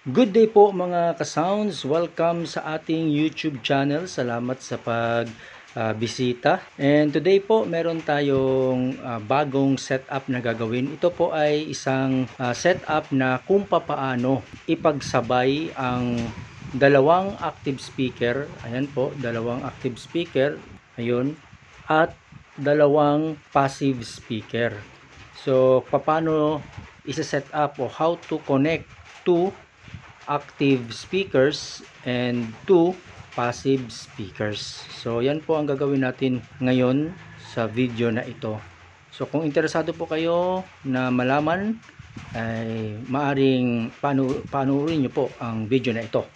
Good day po mga ka-sounds. Welcome sa ating YouTube channel. Salamat sa bisita. And today po meron tayong bagong setup na gagawin. Ito po ay isang setup na kung papaano ipagsabay ang dalawang active speaker. Ayan po, dalawang active speaker. Ayun. At dalawang passive speaker. So, paano isa-set up o how to connect two active speakers and two passive speakers. So yan po ang gagawin natin ngayon sa video na ito. So kung interesado po kayo na malaman ay maaring panoorin nyo po ang video na ito.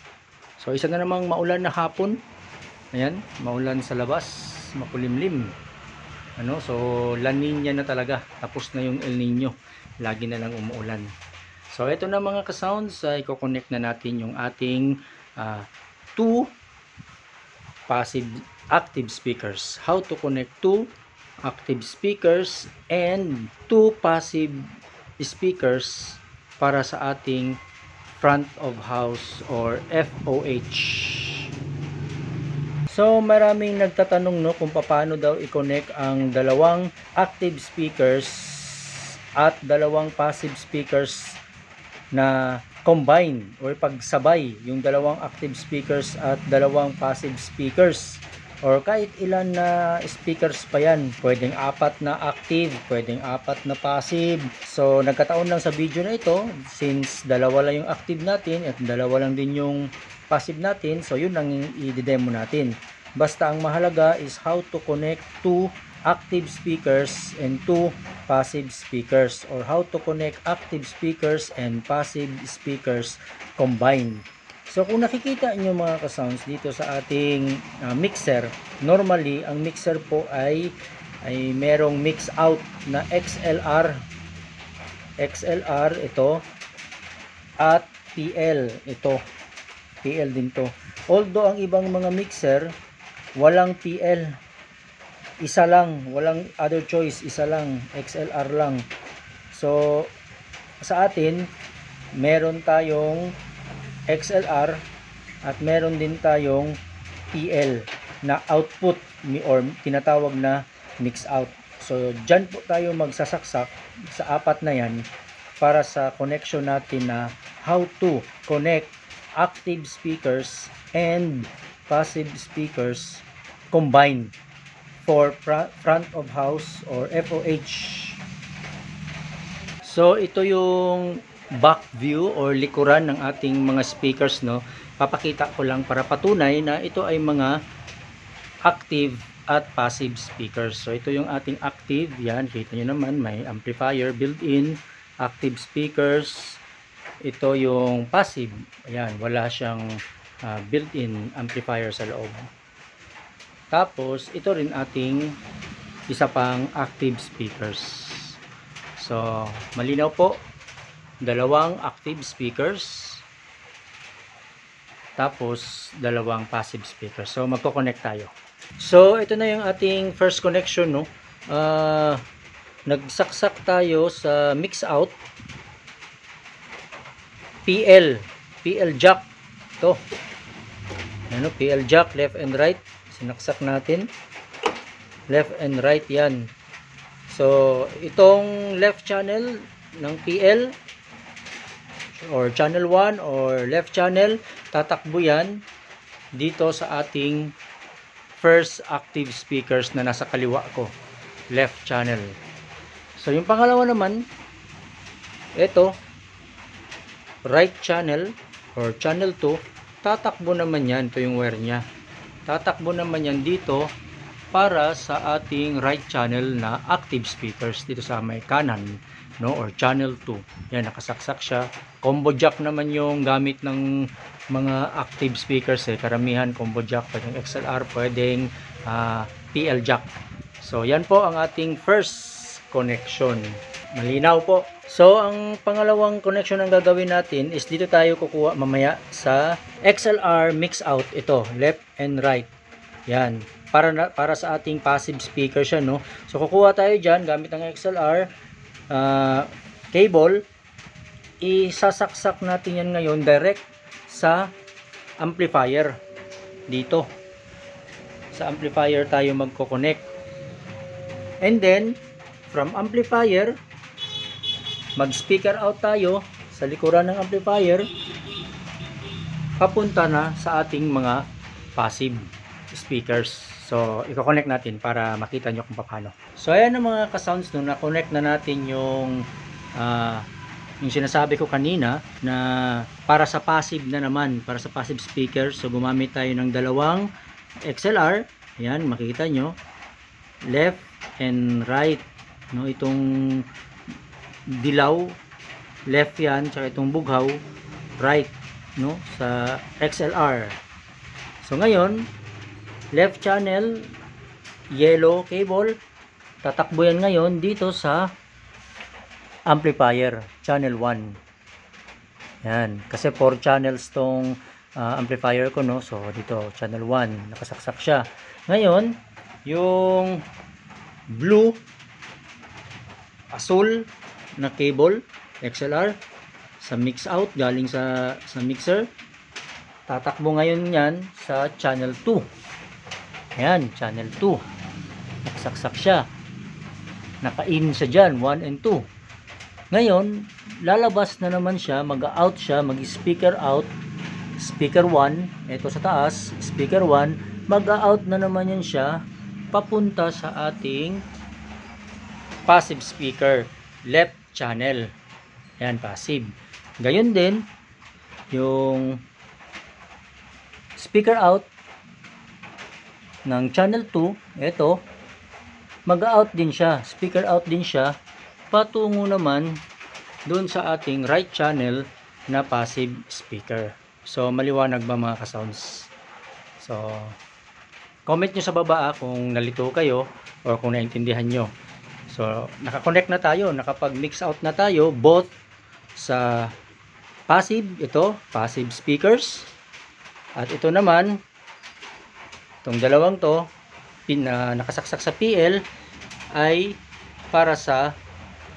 So isa na namang maulan na hapon. Ayan, maulan sa labas, makulimlim. So La Nina na talaga. Tapos na yung El Nino. Lagi na lang umuulan. So, ito na mga ka-sounds, i-connect na natin yung ating two passive active speakers. How to connect two active speakers and two passive speakers para sa ating front of house or FOH. So, maraming nagtatanong kung paano daw i-connect ang dalawang active speakers at dalawang passive speakers na combine or pagsabay yung dalawang active speakers at dalawang passive speakers or kahit ilan na speakers pa yan. Pwedeng 4 na active, pwedeng 4 na passive. So nagkataon lang sa video na ito, since dalawa lang yung active natin at dalawa lang din yung passive natin, so yun lang i-demo natin. Basta ang mahalaga is how to connect two active speakers and two passive speakers, or how to connect active speakers and passive speakers combined. So kung nakikita nyo mga ka-sounds dito sa ating mixer, normally ang mixer po ay merong mix out na XLR ito at PL ito. PL din to. Although ang ibang mga mixer walang PL, isa lang, walang other choice, isa lang, XLR lang. So sa atin meron tayong XLR at meron din tayong PL na output or tinatawag na mix out. So dyan po tayo magsasaksak sa 4 na yan para sa connection natin na how to connect active speakers and passive speakers combined for front of house or FOH. So ito yung back view or likuran ng ating mga speakers, Papakita ko lang para patunay na ito ay mga active at passive speakers. So ito yung ating active, yan, kita nyo naman may amplifier built-in, active speakers. Ito yung passive, ayan, wala siyang built-in amplifier sa loob. Tapos, ito rin ating isa pang active speakers. So, malinaw po. Dalawang active speakers. Tapos, dalawang passive speakers. So, magko-connect tayo. So, ito na yung ating first connection, Nagsaksak tayo sa mix out. PL jack. Ito. PL jack, left and right. Sinaksak natin left and right, yan. So itong left channel ng PL or channel 1 or left channel, tatakbo yan dito sa ating first active speakers na nasa kaliwa ko, left channel. So yung pangalawa naman, ito right channel or channel 2, tatakbo naman yan. Ito yung wire nya, tatakbo naman yan dito para sa ating right channel na active speakers dito sa may kanan, or channel 2. Yan, nakasaksak siya. Combo jack naman yung gamit ng mga active speakers, karamihan combo jack, pwedeng XLR, pwedeng PL jack. So yan po ang ating first connection. Malinaw po. So ang pangalawang connection ang gagawin natin is dito tayo kukuha mamaya sa XLR mix out, ito left and right. Yan, para sa ating passive speaker siya, So kukuha tayo diyan gamit ng XLR cable, isasaksak natin yan ngayon direct sa amplifier. Dito sa amplifier tayo magko-connect, and then from amplifier mag speaker out tayo sa likuran ng amplifier papunta na sa ating mga passive speakers. So i-connect natin para makita nyo kung paano. So ayan ang mga ka-sounds, nung na-connect na natin yung sinasabi ko kanina na para sa passive na naman, para sa passive speaker. So gumamit tayo ng dalawang XLR. Ayan, makikita nyo left and right, no? Itong dilaw left yan, tsaka itong bughaw right, no, sa XLR. So ngayon left channel yellow cable, tatakbo yan ngayon dito sa amplifier channel 1. Yan, kasi 4 channels tong amplifier ko, no. So dito channel 1 nakasaksak siya. Ngayon yung blue asul na cable XLR sa mix out galing sa mixer, tatakbo ngayon yan sa channel 2. Ayan, channel 2 nakasaksak siya, naka-in siya dyan 1 and 2. Ngayon lalabas na naman siya, mag-out siya, mag-speaker out, speaker 1 ito sa taas, speaker 1, mag-out na naman yan siya papunta sa ating passive speaker left channel. Ayan, passive. Gayon din yung speaker out ng channel 2, ito mag-out din siya, speaker out din siya patungo naman doon sa ating right channel na passive speaker. So maliwanag ba mga ka-sounds? So comment nyo sa baba kung nalito kayo o kung naintindihan nyo. So naka-connect na tayo, nakapag-mix out na tayo both sa passive, ito passive speakers, at ito naman itong dalawang to nakasaksak sa PL ay para sa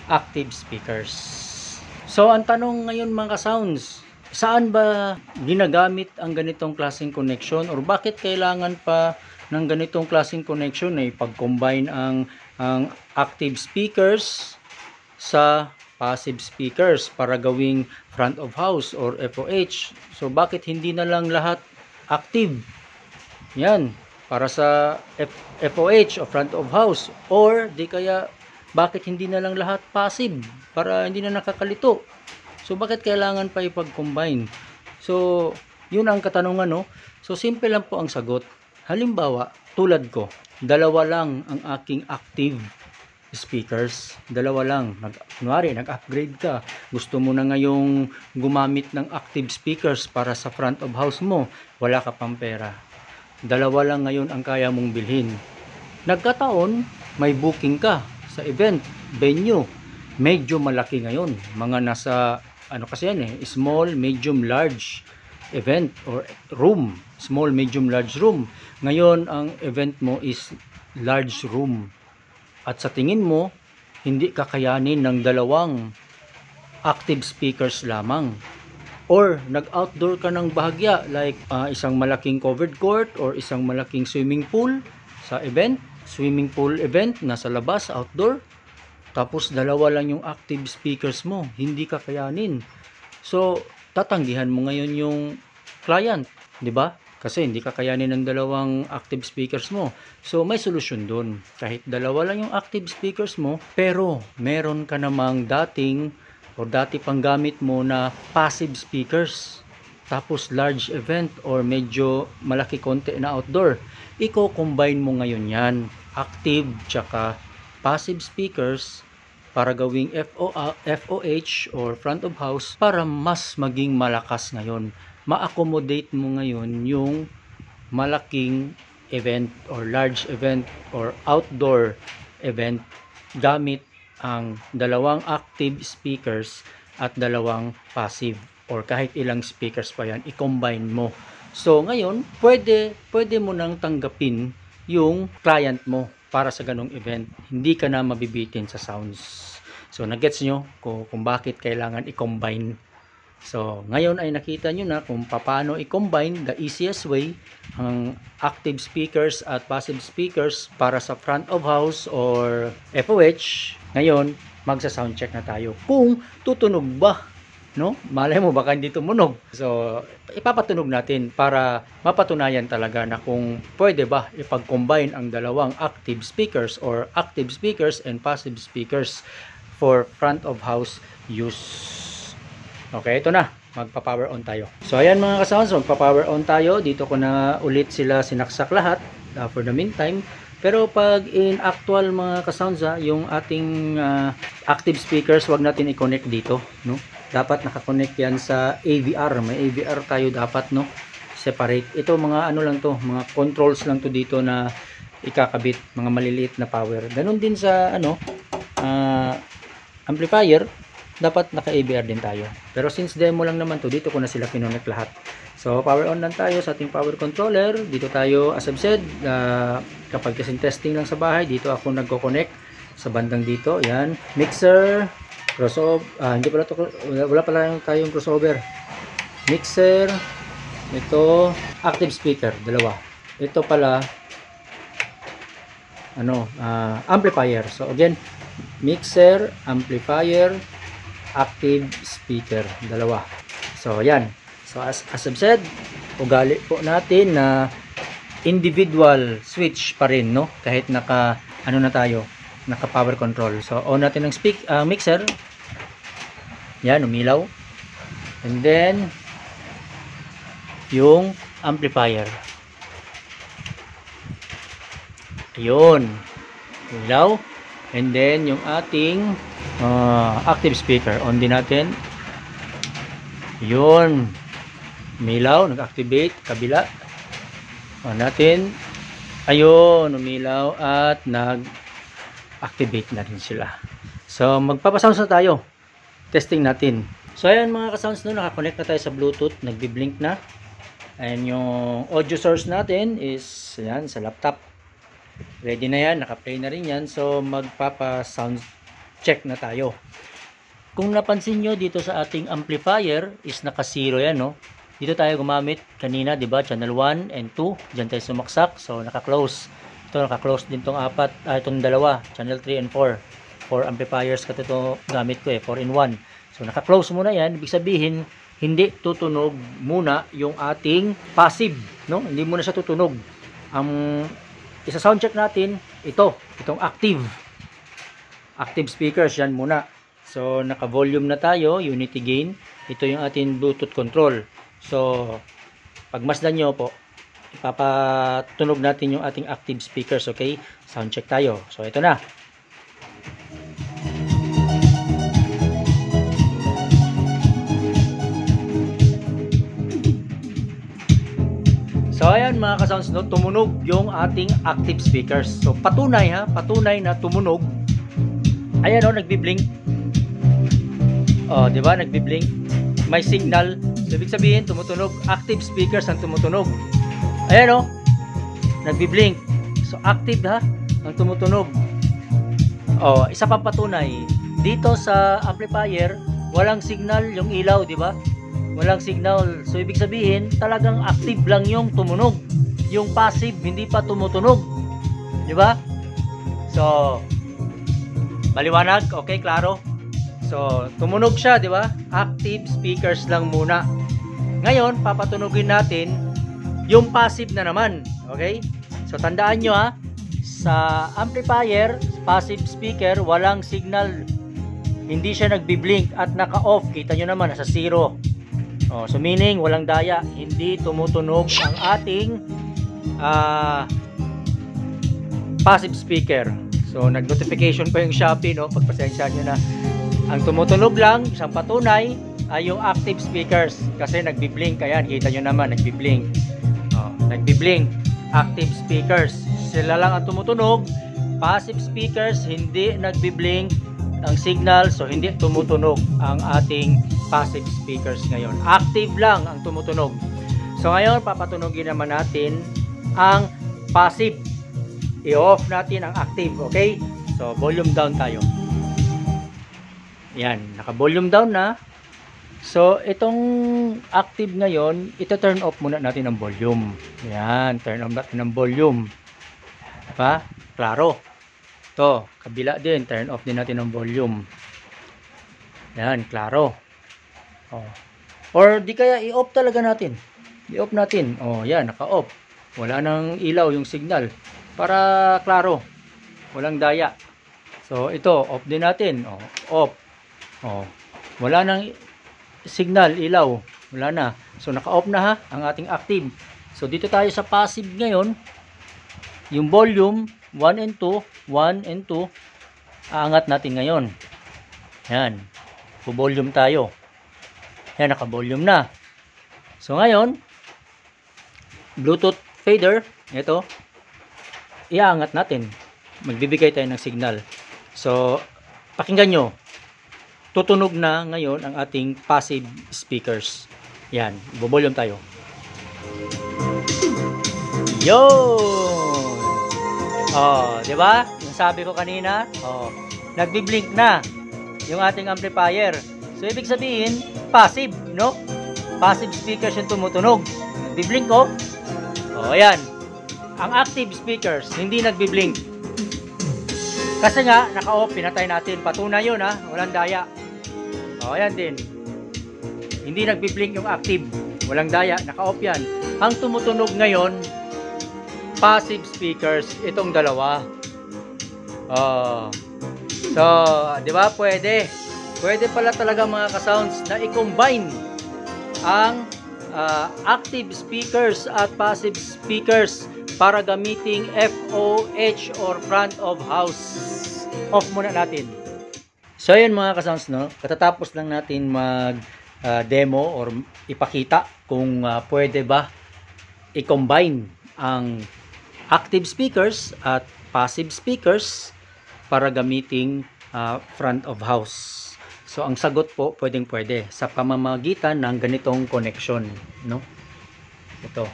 active speakers. So ang tanong ngayon mga ka-sounds, saan ba ginagamit ang ganitong klaseng connection, or bakit kailangan pa ng ganitong klaseng connection na ipag-combine ang active speakers sa passive speakers para gawing front of house or FOH? So bakit hindi na lang lahat active? Yan, para sa FOH o front of house, or di kaya bakit hindi na lang lahat passive para hindi na nakakalito? So bakit kailangan pa ipag-combine? So yun ang katanungan, no? So simple lang po ang sagot. Halimbawa, tulad ko, dalawa lang ang aking active speakers, dalawa lang. Kunwari, nag-upgrade ka, gusto mo na ngayong gumamit ng active speakers para sa front of house mo, wala ka pang pera, dalawa lang ngayon ang kaya mong bilhin. Nagkataon may booking ka sa event venue, medyo malaki ngayon, mga nasa kasi yan small, medium, large event or room, small, medium, large room. Ngayon ang event mo is large room, at sa tingin mo hindi kakayanin ng dalawang active speakers lamang, or nag-outdoor ka ng bahagya like isang malaking covered court or isang malaking swimming pool sa event, swimming pool event nasa labas, outdoor, tapos dalawa lang yung active speakers mo, hindi kakayanin. So tatanggihan mo ngayon yung client, di ba? Kasi hindi kakayanin ng dalawang active speakers mo. So may solusyon dun. Kahit dalawa lang yung active speakers mo, pero meron ka namang dati pang gamit mo na passive speakers, tapos large event or medyo malaki konti na outdoor, i-combine mo ngayon yan, active tsaka passive speakers, para gawing FOH or front of house, para mas maging malakas ngayon. Ma-accommodate mo ngayon yung malaking event or large event or outdoor event gamit ang dalawang active speakers at dalawang passive, or kahit ilang speakers pa yan, i-combine mo. So ngayon pwede mo nang tanggapin yung client mo para sa ganong event, hindi ka na mabibitin sa sounds. So nagets nyo kung bakit kailangan i-combine. So ngayon ay nakita nyo na kung paano i-combine the easiest way ang active speakers at passive speakers para sa front of house or FOH. Ngayon magsa-sound check na tayo kung tutunog ba, no? Malay mo baka hindi tumunog. So ipapatunog natin para mapatunayan talaga na kung pwede ba ipag-combine ang dalawang active speakers or active speakers and passive speakers for front of house use. Okay, ito na. Magpa-power on tayo. So ayan mga ka-sounds, magpa-power on tayo. Dito ko na ulit sila sinaksak lahat for the meantime. Pero pag in actual mga ka-sounds, yung ating active speakers, wag natin i-connect dito, no? Dapat naka-connect yan sa AVR. May AVR tayo dapat, no? Separate. Ito mga ano lang to, mga controls lang to dito na ikakabit, mga maliliit na power. Ganun din sa ano, amplifier, dapat naka-AVR din tayo. Pero since demo lang naman to, dito ko na sila kinonect lahat. So power on lang tayo sa ating power controller. Dito tayo, as I've said, kapag kasing testing lang sa bahay, dito ako nagko-connect sa bandang dito. Yan, mixer, crossover, hindi pala to, wala pala tayong crossover. Mixer, ito active speaker, dalawa. Ito pala ano, amplifier. So again, mixer, amplifier, active speaker, dalawa. So yan. So as I've said, ugali po natin na individual switch pa rin, no? Kahit naka ano na tayo, naka power control. So on natin ng mixer. Yan, umilaw. And then yung amplifier. Ayun. Umilaw. And then yung ating active speaker, on din natin. Yun, umilaw, nag-activate, kabila. On natin. Ayun, umilaw at nag-activate na rin sila. So magpapasounds na tayo. Testing natin. So ayan mga ka-sounds, no, nakakonect na tayo sa Bluetooth, nagbi-blink na. And yung audio source natin is yan, sa laptop. Ready na yan, naka-play na rin yan. So magpapa-sound check na tayo. Kung napansin nyo dito sa ating amplifier is naka-zero yan, no? Dito tayo gumamit kanina, di ba? Channel 1 and 2. Diyan tayo sumaksak. So naka-close. Ito naka-close din tong itong dalawa. Channel 3 and 4. 4 amplifiers kasi ito gamit ko 4 in 1. So naka-close muna yan. Ibig sabihin, hindi tutunog muna yung ating passive, no? Hindi muna siya tutunog. Isa sound check natin itong active speakers yan muna. So naka-volume na tayo, unity gain. Ito yung ating Bluetooth control. So pagmasdan nyo po, ipapatunog natin yung ating active speakers, okay? Sound check tayo. So ito na. So ayan mga ka-sounds, no, tumunog yung ating active speakers. So patunay patunay na tumunog. Ayan o, nagbi-blink. Oh, di ba? Nagbi-blink. May signal. So ibig sabihin tumutunog, active speakers ang tumutunog. Ayan o, nagbi-blink. So active ang tumutunog. Oh, isa pang patunay. Dito sa amplifier, walang signal yung ilaw, di ba? Walang signal. So ibig sabihin talagang active lang yung tumunog. Yung passive hindi pa tumutunog. Di ba? So maliwanag, okay, klaro. So tumunog siya, di ba? Active speakers lang muna. Ngayon, papatunugin natin yung passive na naman, okay? So tandaan nyo sa amplifier, passive speaker, walang signal. Hindi siya nagbi-blink at naka-off. Kita nyo naman, nasa 0. So meaning walang daya, hindi tumutunog ang ating passive speaker. So nag-notification pa yung Shopee, no? Pagpasensya nyo na. Ang tumutunog lang, isang patunay ay yung active speakers kasi nagbi-blink. Ayan, kita nyo naman, nagbi-blink. Nagbi-blink, active speakers. Sila lang ang tumutunog. Passive speakers hindi nagbi-blink ang signal, so hindi tumutunog ang ating passive speakers ngayon. Active lang ang tumutunog. So ngayon papatunogin naman natin ang passive. I-off natin ang active, okay? So volume down tayo. Yan, naka-volume down na. So, itong active ngayon, ito-turn off muna natin ang volume. Yan, turn off natin ang volume. Diba? Klaro. Ito, kabila din, turn off din natin ang volume. Yan, klaro. Oh. Or di kaya i-off talaga natin. I-off natin. Oh, yan, naka-off. Wala nang ilaw yung signal. Para klaro. Walang daya. So, ito, off din natin. Oh, off. Oh. Wala nang signal, ilaw. Wala na. So, naka-off na ha, ang ating active. So, dito tayo sa passive ngayon. Yung volume, 1 and 2, 1 and 2, aangat natin ngayon. Yan. Volume tayo. Yan, naka-volume na. So, ngayon, Bluetooth fader, ito, iaangat natin. Magbibigay tayo ng signal. So, pakinggan nyo. Tutunog na ngayon ang ating passive speakers. Yan, volume tayo. Yun! Oh, di ba? Yung sabi ko kanina, oh, nagbi-blink na yung ating amplifier. So, ibig sabihin, passive, no? Passive speakers yung tumutunog. Nagbi-blink ko. Oh, ayan. Ang active speakers, hindi nagbi-blink. Kasi nga, naka-off, pinatay natin. Patunay yun, ha? Walang daya. O, ayan din. Hindi nagbi-blink yung active. Walang daya. Naka-off yan. Ang tumutunog ngayon, passive speakers. Itong dalawa. So, di ba? Pwede. Pwede pala talaga mga ka-sounds na i-combine ang active speakers at passive speakers para gamiting FOH or front of house. Off muna natin. So yun mga ka-sounds, no? Katatapos lang natin mag demo or ipakita kung pwede ba i-combine ang active speakers at passive speakers para gamiting front of house. So ang sagot po, pwedeng-pwede sa pamamagitan ng ganitong connection, no? Ito.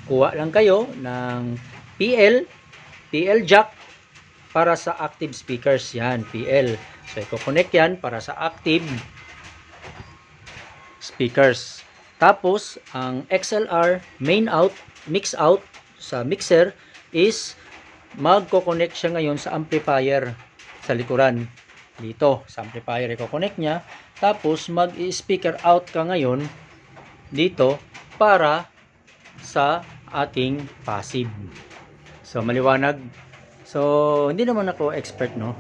Kuha lang kayo ng PL jack para sa active speakers. Yan, PL. So, i-connect yan para sa active speakers. Tapos, ang XLR main out, mix out sa mixer is magko-connect siya ngayon sa amplifier sa likuran. Dito, sa amplifier i-connect niya. Tapos, mag-speaker out ka ngayon dito para sa ating passive. So, maliwanag. So, hindi naman ako expert, no?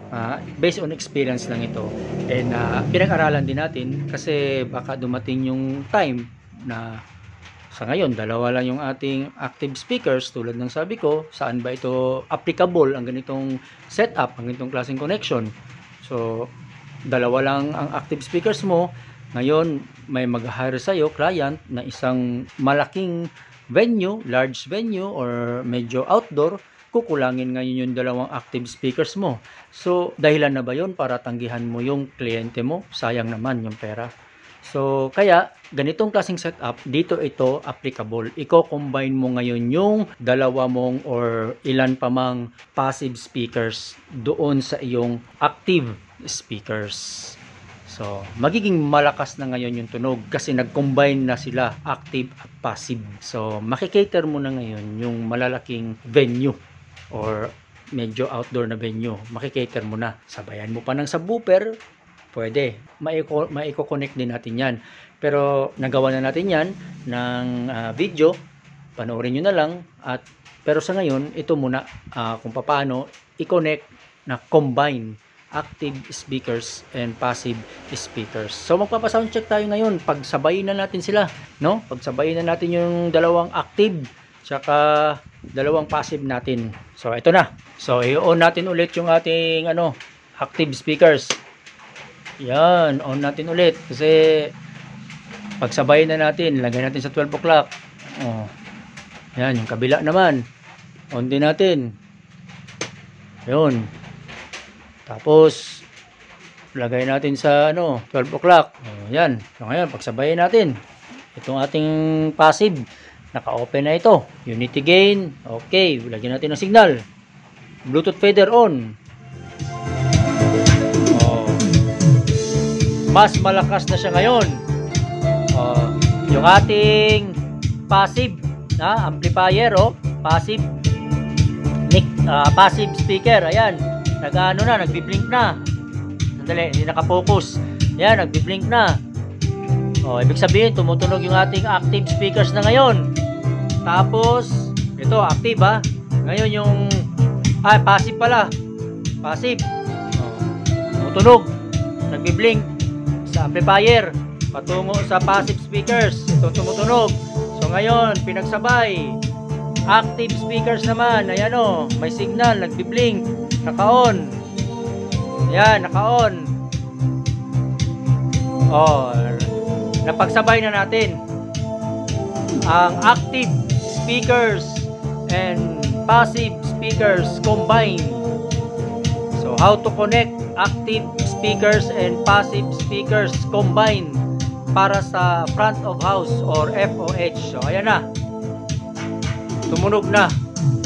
Based on experience lang ito. And pinag-aralan din natin kasi baka dumating yung time na sa ngayon, dalawa lang yung ating active speakers tulad ng sabi ko, saan ba ito applicable ang ganitong setup, ang ganitong klaseng connection. So, dalawa lang ang active speakers mo. Ngayon, may mag-hire sa'yo, client, na isang malaking venue, large venue, or medyo outdoor, kukulangin ngayon yung dalawang active speakers mo. So, dahilan na ba yun para tanggihan mo yung kliyente mo? Sayang naman yung pera. So, kaya, ganitong klaseng setup, dito ito applicable. Iko-combine mo ngayon yung dalawa mong or ilan pa mang passive speakers doon sa iyong active speakers. So, magiging malakas na ngayon yung tunog kasi nag-combine na sila, active at passive. So, makikater mo na ngayon yung malalaking venue or medyo outdoor na venue. Makikater mo na. Sabayan mo pa ng subwoofer, pwede. Maiko-connect din natin yan. Pero, nagawa na natin yan ng video. Panoorin nyo na lang. Pero sa ngayon, ito muna kung paano i-connect na combine active speakers and passive speakers. So magpapa-sound check tayo ngayon. Pagsabayin na natin sila, no? Pagsabayin na natin yung dalawang active tsaka dalawang passive natin. So ito na. So i-on natin ulit yung ating active speakers. Yan, on natin ulit kasi pagsabayin na natin, lagay natin sa 12 o'clock. Oh. Yan, yung kabila naman. On din natin. Yun. Tapos, lagay natin sa 12 o'clock. Yan. So, ngayon, pagsabayin natin. Itong ating passive. Naka-open na ito. Unity gain. Okay. Lagyan natin ng signal. Bluetooth fader on. mas malakas na siya ngayon. Yung ating passive na amplifier, passive passive speaker, ayan, nagbi-blink na. Sandali, hindi nakapokus. Ayan, nagbi-blink na. Ibig sabihin, tumutunog yung ating active speakers na ngayon. Tapos, ito, active Ngayon yung, passive pala. Passive. Tumutunog. Nagbi-blink sa amplifier. Patungo sa passive speakers. Ito tumutunog. So, ngayon, pinagsabay. Active speakers naman. Ayan may signal. Nagbi-blink. Naka-on. Ayan, naka-on. Napagsabay na natin ang active speakers and passive speakers combined. So how to connect active speakers and passive speakers combined para sa front of house or FOH. So ayan na, tumunog na.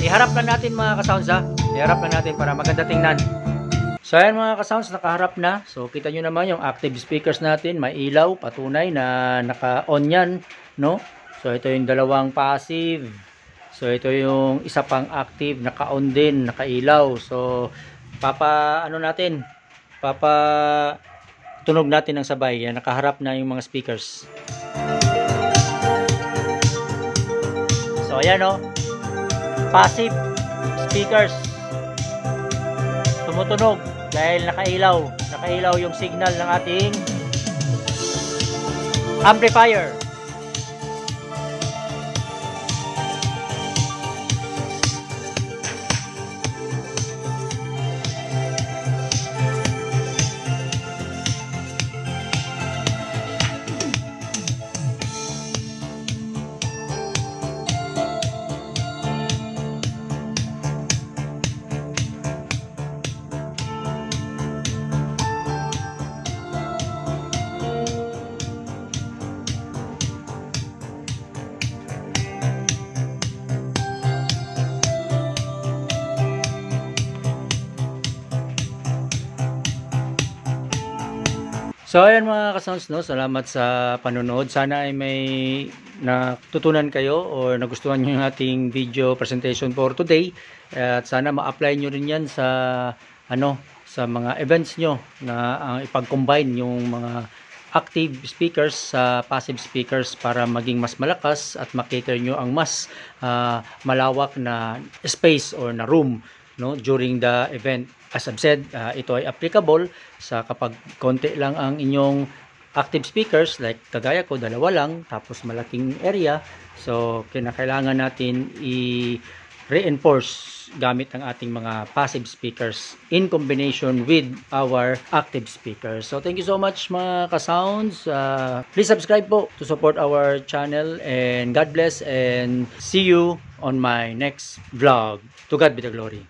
Iharap na natin mga ka-sounds iharap na natin para maganda tingnan. So ayan mga ka-sounds, nakaharap na. So kita nyo naman yung active speakers natin, may ilaw, patunay na naka-on yan, no? So ito yung dalawang passive. So ito yung isa pang active, naka-on din, naka-ilaw. So tunog natin ng sabay. Yan, nakaharap na yung mga speakers. So ayan passive speakers. Tumutunog dahil nakailaw yung signal ng ating amplifier. So ayan mga ka-sounds, salamat sa panonood. Sana ay may natutunan kayo o nagustuhan nyo yung ating video presentation for today. At sana ma-apply nyo rin yan sa sa mga events nyo na ipag-combine yung mga active speakers sa passive speakers para maging mas malakas at makater nyo ang mas malawak na space or na room during the event. As I've said, ito ay applicable sa kapag konti lang ang inyong active speakers, like kagaya ko, dalawa lang, tapos malaking area. So, kinakailangan natin i-reinforce gamit ang ating mga passive speakers in combination with our active speakers. So, thank you so much mga ka-sounds. Please subscribe po to support our channel, and God bless, and see you on my next vlog. To God be the glory.